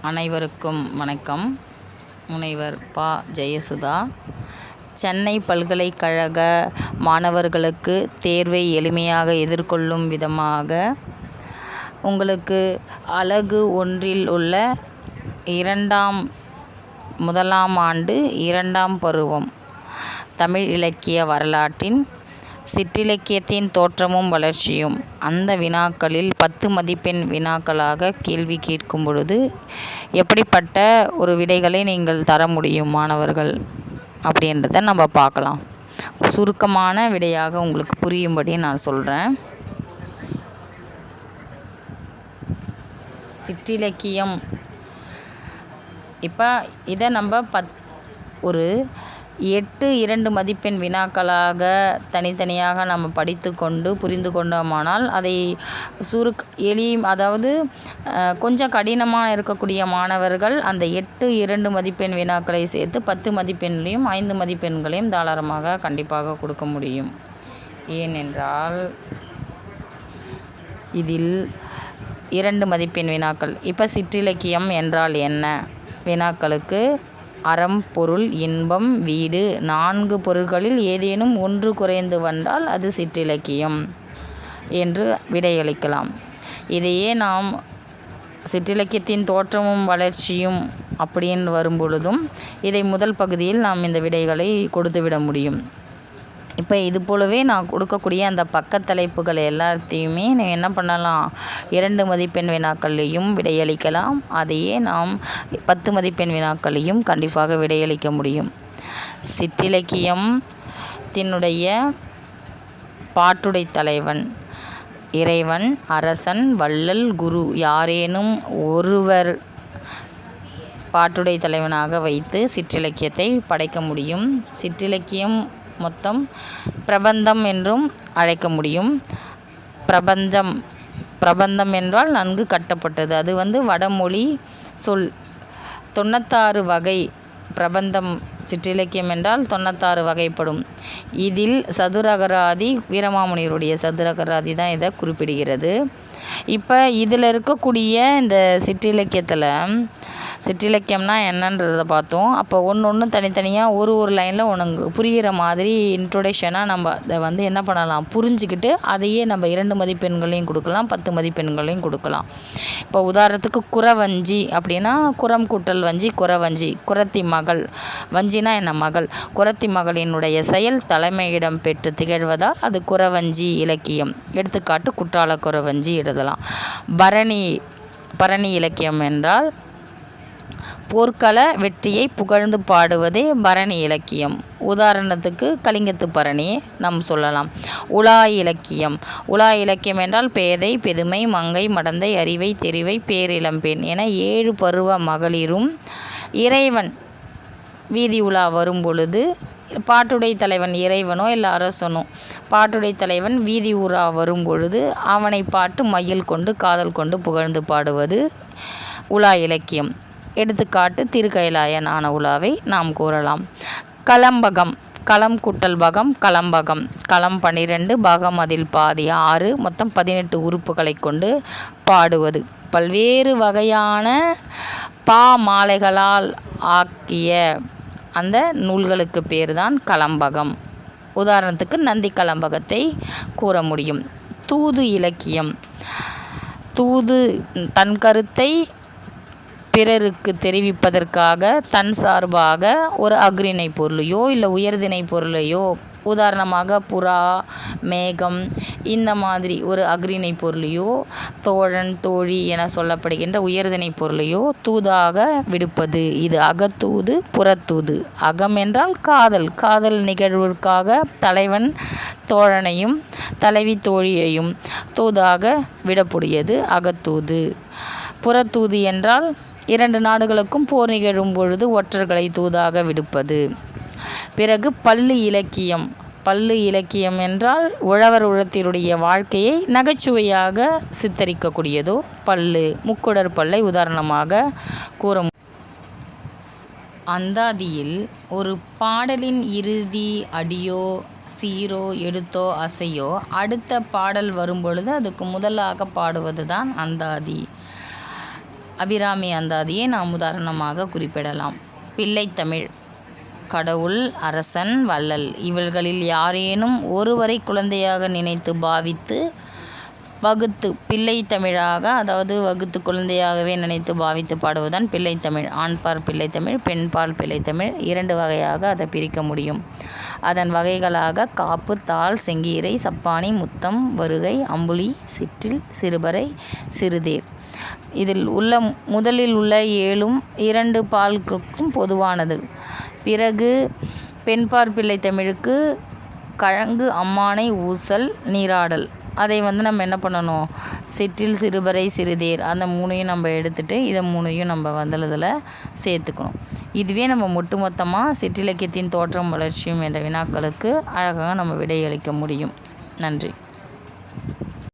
அனைவருக்கும் வணக்கம். முனைவர் பா. ஜெயசுதா. சென்னை பல்கலைக்கழக மாணவர்களுக்கு தேர்வை எளிமையாக எதிர்கொள்ளும் விதமாக உங்களுக்கு அலகு 1இல் உள்ள 1ஆம் ஆண்டு 2ஆம் பருவம் தமிழ் இலக்கிய வரலாற்றின் சிற்றிலக்கியத்தின் தோற்றமும் வளர்ச்சியும் அந்த வினாக்களில் 10 மதிப்பெண் வினாக்களாக கேள்வி கேட்கும் பொழுது எப்படிப்பட்ட ஒரு விடைகளை நீங்கள் தர முடியும் மாணவர்கள் அப்படின்றத நம்ம பார்க்கலாம். சுருக்கமான விடையாக உங்களுக்கு புரியும்படி நான் சொல்கிறேன். சிற்றிலக்கியம் இப்போ இதை நம்ம ஒரு 8 2 மதிப்பெண் வினாக்களாக தனித்தனியாக நம்ம படித்து கொண்டு புரிந்து கொண்டோமானால் அதை அதாவது கொஞ்சம் கடினமாக இருக்கக்கூடிய மாணவர்கள் அந்த 8 2 மதிப்பெண் வினாக்களை சேர்த்து 10 மதிப்பெண்களையும் 5 மதிப்பெண்களையும் தாராளமாக கண்டிப்பாக கொடுக்க முடியும். ஏனென்றால் இதில் 2 மதிப்பெண் வினாக்கள். இப்போ சிற்றிலக்கியம் என்றால் என்ன? வினாக்களுக்கு அறம், பொருள், இன்பம், வீடு 4 பொருட்களில் ஏதேனும் ஒன்று குறைந்து வந்தால் அது சிற்றிலக்கியம் என்று விடையளிக்கலாம். இதையே நாம் சிற்றிலக்கியத்தின் தோற்றமும் வளர்ச்சியும் அப்படின்னு வரும்பொழுதும் இதை முதல் பகுதியில் நாம் இந்த விடைகளை கொடுத்துவிட முடியும். இப்போ இது போலவே நான் கொடுக்கக்கூடிய அந்த பக்கத்தலைப்புகள் எல்லாத்தையுமே நீங்கள் என்ன பண்ணலாம், 2 மதிப்பெண் வினாக்கள்லையும் விடையளிக்கலாம். அதையே நாம் 10 மதிப்பெண் வினாக்களையும் கண்டிப்பாக விடையளிக்க முடியும். சிற்றிலக்கியத்தினுடைய பாட்டுடை தலைவன் இறைவன், அரசன், வள்ளல், குரு யாரேனும் ஒருவர் பாட்டுடை தலைவனாக வைத்து சிற்றிலக்கியத்தை படைக்க முடியும். சிற்றிலக்கியம் மொத்தம் பிரபந்தம் என்றும் அழைக்க முடியும். பிரபந்தம் என்றால் நன்கு கட்டப்பட்டது. அது வடமொழி சொல். 96 வகை பிரபந்தம் சிற்றிலக்கியம் என்றால் 96 வகைப்படும். இதில் சதுரகராதி வீரமாமுனிவருடைய சதுரகராதி தான் இதை குறிப்பிடுகிறது. இப்போ இதில் இருக்கக்கூடிய இந்த சிற்றிலக்கியம்னா என்னன்றதை பார்த்தோம். அப்போ ஒன்று தனித்தனியாக ஒரு லைனில் உனக்கு புரிகிற மாதிரி இன்ட்ரோடக்ஷனாக நம்ம அதை என்ன பண்ணலாம், புரிஞ்சுக்கிட்டு அதையே நம்ம 2 மதிப்பெண்களையும் கொடுக்கலாம், 10 மதிப்பெண்களையும் கொடுக்கலாம். இப்போ உதாரணத்துக்கு குறவஞ்சி அப்படின்னா குறம் கூட்டல் வஞ்சி குறவஞ்சி. குறத்தி மகள், வஞ்சினா என்ன மகள், குறத்தி மகளினுடைய செயல் தலைமையிடம் பெற்று திகழ்வதால் அது குறவஞ்சி இலக்கியம். எடுத்துக்காட்டு குற்றால குறவஞ்சி எழுதலாம். பரணி இலக்கியம் என்றால் போர்க்கள வெற்றியை புகழ்ந்து பாடுவதே பரணி இலக்கியம். உதாரணத்துக்கு கலிங்கத்து பரணி நாம் சொல்லலாம். உலா இலக்கியம் என்றால் பேதை, பெதுமை, மங்கை, மடந்தை, அறிவை, தெரிவை, பேரிளம்பெண் என 7 பருவ மகளிரும் இறைவன் வீதி உலா வரும் பொழுது பாட்டுடை தலைவன் இறைவனோ இல்லை அரசனோ பாட்டுடை தலைவன் வீதி உலா வரும் பொழுது அவனை பாட்டு மயில் கொண்டு காதல் கொண்டு புகழ்ந்து பாடுவது உலா இலக்கியம். எடுத்துக்காட்டு திருக்கைலாயனான உலாவை நாம் கூறலாம். கலம்பகம், களம் கூட்டல் பகம் கலம்பகம். களம் 12, பகம் அதில் பாதி 6, மொத்தம் 18 உறுப்புகளை கொண்டு பாடுவது. பல்வேறு வகையான மாலைகளால் ஆக்கிய அந்த நூல்களுக்கு பேர் தான் கலம்பகம். உதாரணத்துக்கு நந்தி கலம்பகத்தை கூற முடியும். தூது இலக்கியம். தூது தன் கருத்தை பிறருக்கு தெரிவிப்பதற்காக தன் சார்பாக ஒரு அஃறிணை பொருளையோ இல்லை உயர்திணை பொருளையோ, உதாரணமாக புறா, மேகம் இந்த மாதிரி ஒரு அஃறிணை பொருளையோ, தோழன், தோழி என சொல்லப்படுகின்ற உயர்திணை பொருளையோ தூதாக விடுப்பது. இது அகத்தூது, புறத்தூது. அகம் என்றால் காதல் நிகழ்விற்காக தலைவன் தோழனையும் தலைவி தோழியையும் தூதாக விடக்கூடியது அகத்தூது. புறத்தூது என்றால் 2 நாடுகளுக்கும் போர் நிகழும் பொழுது ஒற்றர்களை தூதாக விடுப்பது. பிறகு பள்ளு இலக்கியம் என்றால் உழவர் உழத்தினுடைய வாழ்க்கையை நகைச்சுவையாக சித்தரிக்கக்கூடியதோ பள்ளு. முக்குடர் பல்லை உதாரணமாக கூற. அந்தாதியில் ஒரு பாடலின் இறுதி அடியோ சீரோ எடுத்தோ அசையோ அடுத்த பாடல் வரும்பொழுது அதுக்கு முதலாக பாடுவது தான் அந்தாதி. அபிராமி அந்தாதியை நாம் உதாரணமாக குறிப்பிடலாம். பிள்ளைத்தமிழ். கடவுள், அரசன், வள்ளல் இவர்களில் யாரேனும் ஒருவரை குழந்தையாக நினைத்து பாவித்து வகுத்து பிள்ளைத்தமிழாக, அதாவது வகுத்து குழந்தையாகவே நினைத்து பாவித்து பாடுவதுதான் பிள்ளைத்தமிழ். ஆண்பால் பிள்ளைத்தமிழ், பெண்பால் பிள்ளைத்தமிழ் 2 வகையாக அதை பிரிக்க முடியும். அதன் வகைகளாக காப்பு, தாள், செங்கீரை, சப்பாணி, முத்தம், வருகை, அம்புலி, சிற்றில், சிறுபறை, சிறுதேர். இதில் முதலில் உள்ள 7ம் 2 பால்களுக்கும் பொதுவானது. பிறகு பெண்பால் பிள்ளைத்தமிழுக்கு கழங்கு, அம்மானை, ஊசல், நீராடல். அதை நம்ம என்ன பண்ணணும், சிற்றில், சிறுபறை, சிறுதேர் அந்த 3ஐயும் நம்ம எடுத்துகிட்டு இதை 3ஐயும் நம்ம இதில் சேர்த்துக்கணும். இதுவே நம்ம ஒட்டுமொத்தமாக சிற்றிலக்கியத்தின் தோற்றம் வளர்ச்சியும் என்ற வினாக்களுக்கு அழகாக நம்ம விடையளிக்க முடியும். நன்றி.